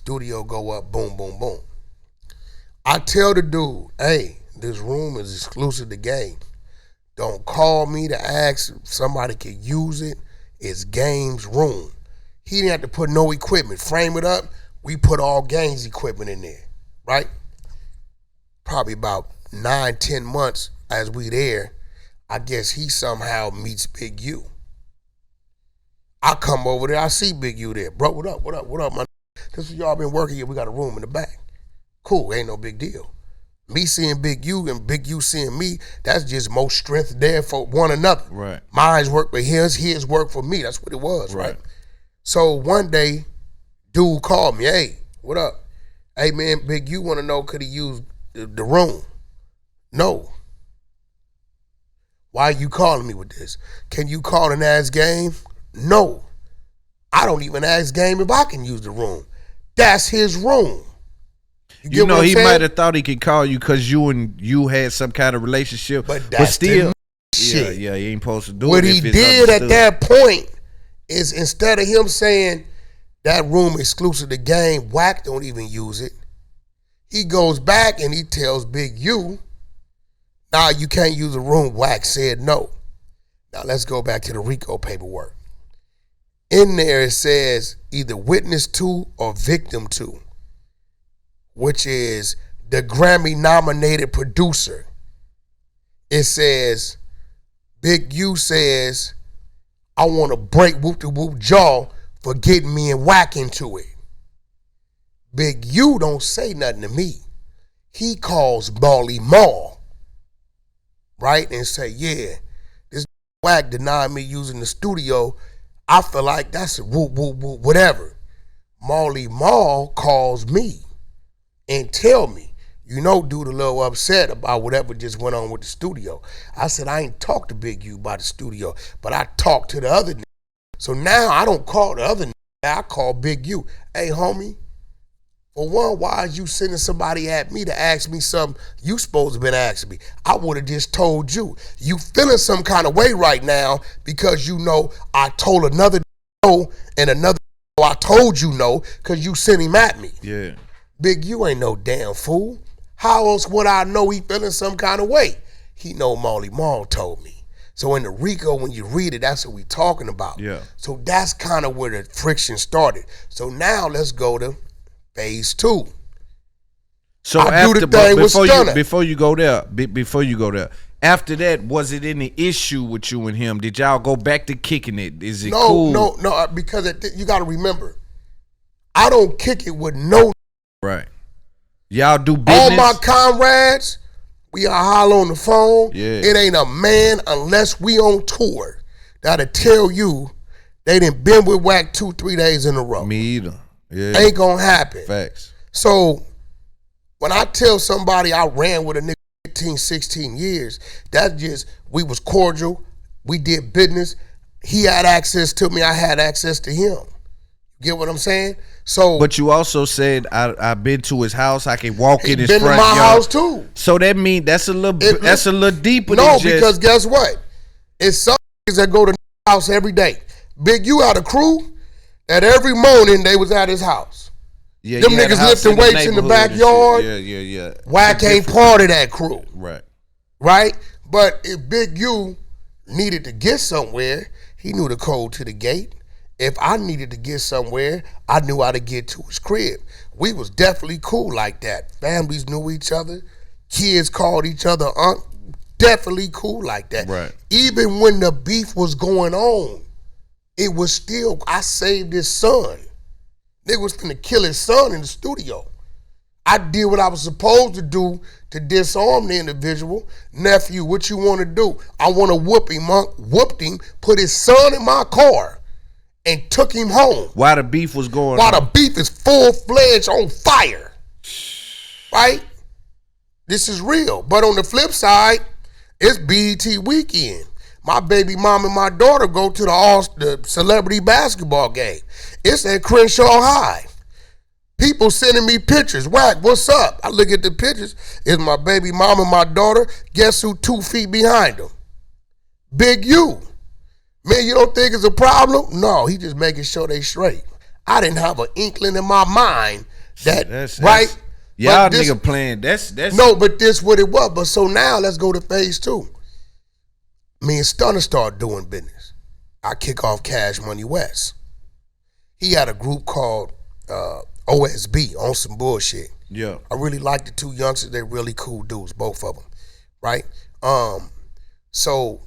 Studio go up, boom, boom, boom. I tell the dude, hey, this room is exclusive to game. Don't call me to ask if somebody can use it. It's Game's room. He didn't have to put no equipment. Frame it up, we put all Game's equipment in there, right? Probably about 9-10 months as we there, I guess he somehow meets Big U. I come over there, I see Big U there. Bro, what up, man? This is y'all been working here, we got a room in the back. Cool, ain't no big deal. Me seeing Big U and Big U seeing me, that's just more strength there for one another. Right. Mine's work for his work for me. That's what it was, right? So one day, dude called me, hey, what up? Hey man, Big U wanna know could he use the room? No. Why are you calling me with this? Can you call and ask Game? No. I don't even ask Game if I can use the room. That's his room. You know, he might have thought he could call you because you had some kind of relationship, but still, shit. Yeah, he ain't supposed to do what it. What he did at that point is instead of him saying that room exclusive to Game, Wack don't even use it. He goes back and he tells Big U, nah, you can't use the room. Wack said no. Now let's go back to the RICO paperwork. In there it says either witness to or victim to, which is the Grammy-nominated producer. It says, Big U says, I want to break whoop-de-whoop jaw for getting me and Wack into it. Big U don't say nothing to me. He calls Molly Mall, right, and say, yeah, this Wack denied me using the studio. I feel like that's a whoop-whoop-whoop, whatever. Molly Mall calls me and tell me, you know, dude a little upset about whatever just went on with the studio. I said, I ain't talked to Big U about the studio, but I talked to the other nigga. So now I don't call the other nigga, I call Big U. Hey, homie, for one, why is you sending somebody at me to ask me something you supposed to been asking me? I would have just told you. You feeling some kind of way right now because you know I told another no and another I told you no because you sent him at me. Yeah. Big U ain't no damn fool. How else would I know he feeling some kind of way? He know Molly Mall told me. So in the RICO, when you read it, that's what we talking about. Yeah. So that's kind of where the friction started. So now let's go to phase 2. So before you go there, after that, was it any issue with you and him? Did y'all go back to kicking it? Is it cool? No, because you got to remember, I don't kick it with no. Right. Y'all do business. All my comrades, we are holler on the phone. Yeah. It ain't a man unless we on tour that'll tell you they done been with Wack 2-3 days in a row. Me either. Yeah. Ain't gonna happen. Facts. So when I tell somebody I ran with a nigga 15, 16 years, that's just, we was cordial, we did business. He had access to me, I had access to him. Get what I'm saying? So, but you also said I've been to his house. I can walk in his front yard. Been to my house too. So that mean that's a little deeper. No, than just, because guess what? It's some niggas that go to the house every day. Big U had a crew that every morning they was at his house. Yeah, them niggas lifting weights in the backyard. Yeah. Wack ain't part of that crew. Right. But if Big U needed to get somewhere, he knew the code to the gate. If I needed to get somewhere, I knew how to get to his crib. We was definitely cool like that. Families knew each other. Kids called each other aunt. Definitely cool like that. Right. Even when the beef was going on, it was still, I saved his son. Nigga was finna kill his son in the studio. I did what I was supposed to do to disarm the individual. Nephew, what you want to do? I want to whoop him. Whooped him, put his son in my car, and took him home. While the beef was going on. While the beef is full-fledged on fire. Right? This is real. But on the flip side, it's BET weekend. My baby mom and my daughter go to the celebrity basketball game. It's at Crenshaw High. People sending me pictures. Wack, what's up? I look at the pictures. It's my baby mom and my daughter. Guess who 2 feet behind them? Big U. Man, you don't think it's a problem? No, he just making sure they straight. I didn't have an inkling in my mind That's right. Y'all nigga playing. That's no, but this what it was. But so now let's go to phase 2. Me and Stunner start doing business. I kick off Cash Money West. He had a group called OSB on some bullshit. Yeah. I really like the 2 youngsters. They're really cool dudes, both of them. Right? So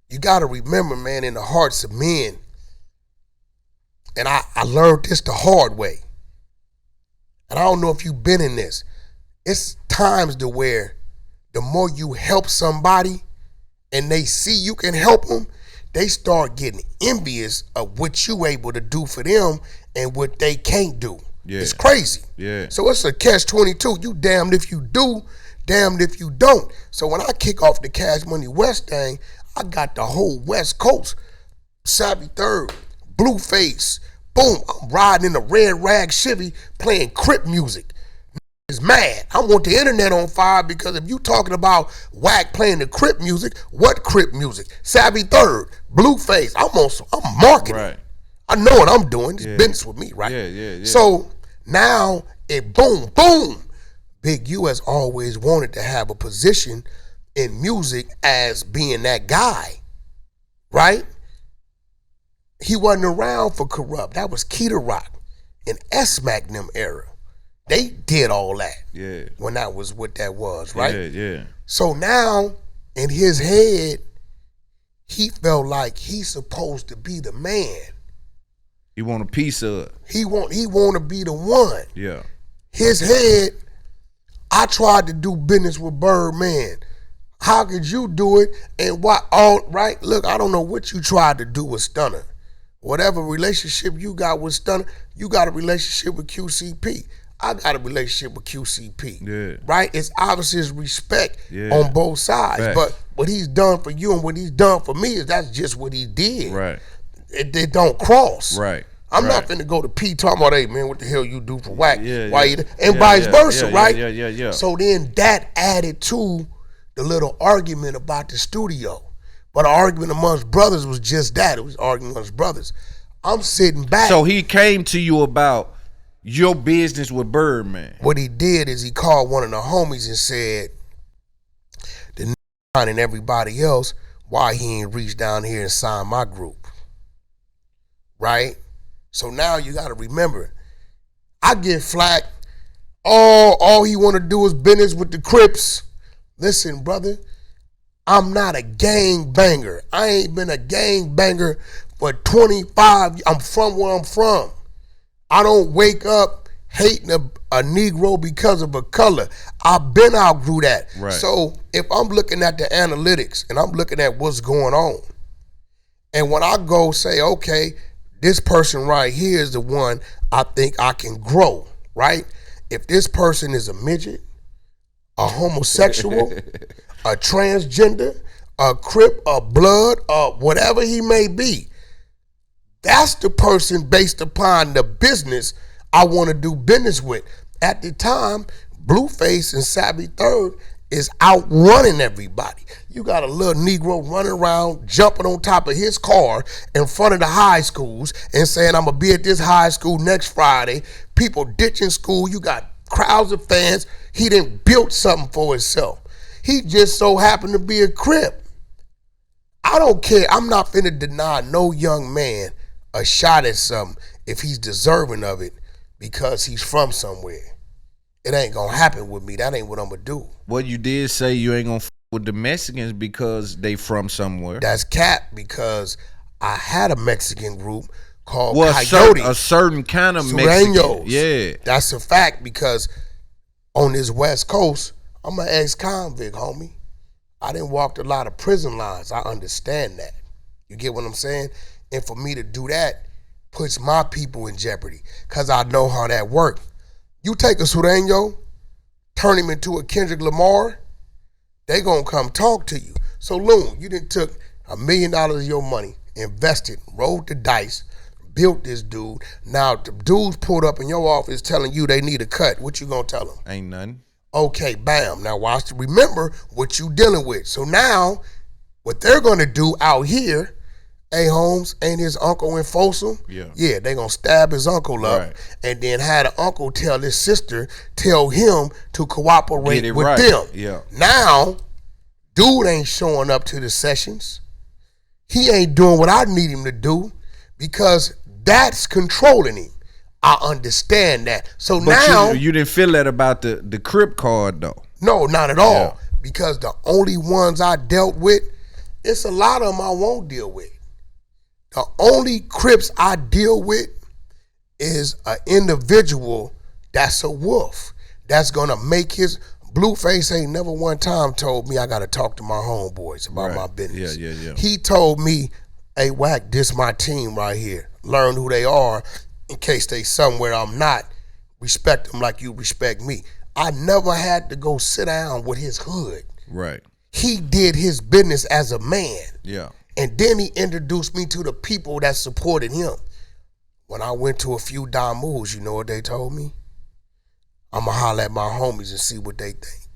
you gotta remember, man, in the hearts of men, and I learned this the hard way. And I don't know if you've been in this. It's times to where the more you help somebody and they see you can help them, they start getting envious of what you able to do for them and what they can't do. Yeah. It's crazy. Yeah. So it's a catch-22. You damned if you do, damned if you don't. So when I kick off the Cash Money West thing, I got the whole West Coast, Saviii Third, Blueface, boom, I'm riding in a red rag Chevy playing Crip music. Is mad. I want the internet on fire because if you talking about Wack playing the Crip music, what Crip music? Saviii Third, Blueface. I'm marketing. Right. I know what I'm doing. It's business with me, right? Yeah. So now it boom. Big U has always wanted to have a position in music as being that guy, right? He wasn't around for Corrupt. That was Keita Rock and S-Mac them era. They did all that. Yeah. When that was what that was, right? Yeah. So now in his head, he felt like he's supposed to be the man. He want a piece of it. He want to be the one. Yeah. His head, I tried to do business with Birdman. How could you do it? And why? All right, look, I don't know what you tried to do with Stunner. Whatever relationship you got with Stunner, you got a relationship with QCP. I got a relationship with QCP. Yeah. Right? It's obviously his respect on both sides. Facts. But what he's done for you and what he's done for me that's just what he did. Right. It don't cross. Right. I'm not finna go to P talking about, hey man, what the hell you do for Wack? And vice versa, right? Yeah. So then that added to the little argument about the studio. But the argument amongst brothers was just that. It was arguing amongst brothers. I'm sitting back. So he came to you about your business with Birdman. What he did is he called one of the homies and said, the and everybody else, why he ain't reached down here and signed my group. Right? So now you got to remember, I get flack. All he want to do is business with the Crips. Listen, brother, I'm not a gang banger. I ain't been a gang banger for 25 years. I'm from where I'm from. I don't wake up hating a Negro because of a color. I've been outgrew that. Right. So if I'm looking at the analytics and I'm looking at what's going on, and when I go say, okay, this person right here is the one I think I can grow, right? If this person is a midget, a homosexual, a transgender, a Crip, a blood, whatever he may be, that's the person based upon the business I want to do business with. At the time, Blueface and Saviii Third is outrunning everybody. You got a little Negro running around, jumping on top of his car in front of the high schools and saying, I'm going to be at this high school next Friday. People ditching school. You got crowds of fans. He done built something for himself. He just so happened to be a Crip. I don't care. I'm not finna deny no young man a shot at something if he's deserving of it because he's from somewhere. It ain't gonna happen with me. That ain't what I'm gonna do. Well, you did say you ain't gonna with the Mexicans because they from somewhere. That's cap because I had a Mexican group called Coyote. A certain kind of Sureños. Mexican. Yeah. That's a fact because on this West Coast, I'm an ex-convict, homie. I didn't walk a lot of prison lines. I understand that. You get what I'm saying? And for me to do that puts my people in jeopardy because I know how that works. You take a Sureño, turn him into a Kendrick Lamar, they gonna come talk to you. So Loon, you done took $1 million of your money, invested, rolled the dice, built this dude. Now the dudes pulled up in your office telling you they need a cut. What you gonna tell them? Ain't nothing. Okay, bam. Now watch, remember what you dealing with. So now what they're gonna do out here, A. Holmes ain't his uncle in Folsom? Yeah, they gonna stab his uncle up, and then had an uncle tell his sister, tell him to cooperate with them. Yeah. Now, dude ain't showing up to the sessions. He ain't doing what I need him to do because that's controlling him. I understand that. So but now you didn't feel that about the Crip card though. No, not at all. Because the only ones I dealt with, it's a lot of them I won't deal with. The only Crips I deal with is an individual that's a wolf. That's gonna make his Blueface ain't never one time told me I gotta talk to my homeboys about my business. Yeah. He told me, hey Wack, this my team right here. Learn who they are in case they somewhere I'm not. Respect them like you respect me. I never had to go sit down with his hood. Right. He did his business as a man. Yeah. And then he introduced me to the people that supported him. When I went to a few Damus, you know what they told me? I'ma holler at my homies and see what they think.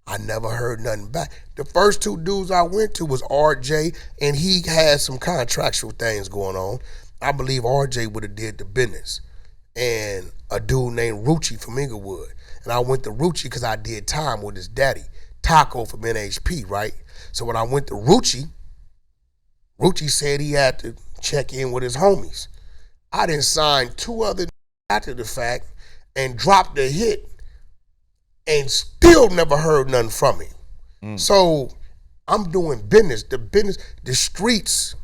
I never heard nothing back. The first two dudes I went to was RJ, and he had some contractual things going on. I believe RJ would have did the business. And a dude named Rucci from Inglewood. And I went to Rucci because I did time with his daddy, Taco from NHP, right? So when I went to Rucci said he had to check in with his homies. I didn't sign two other after the fact and dropped the hit and still never heard nothing from him. So I'm doing business. The streets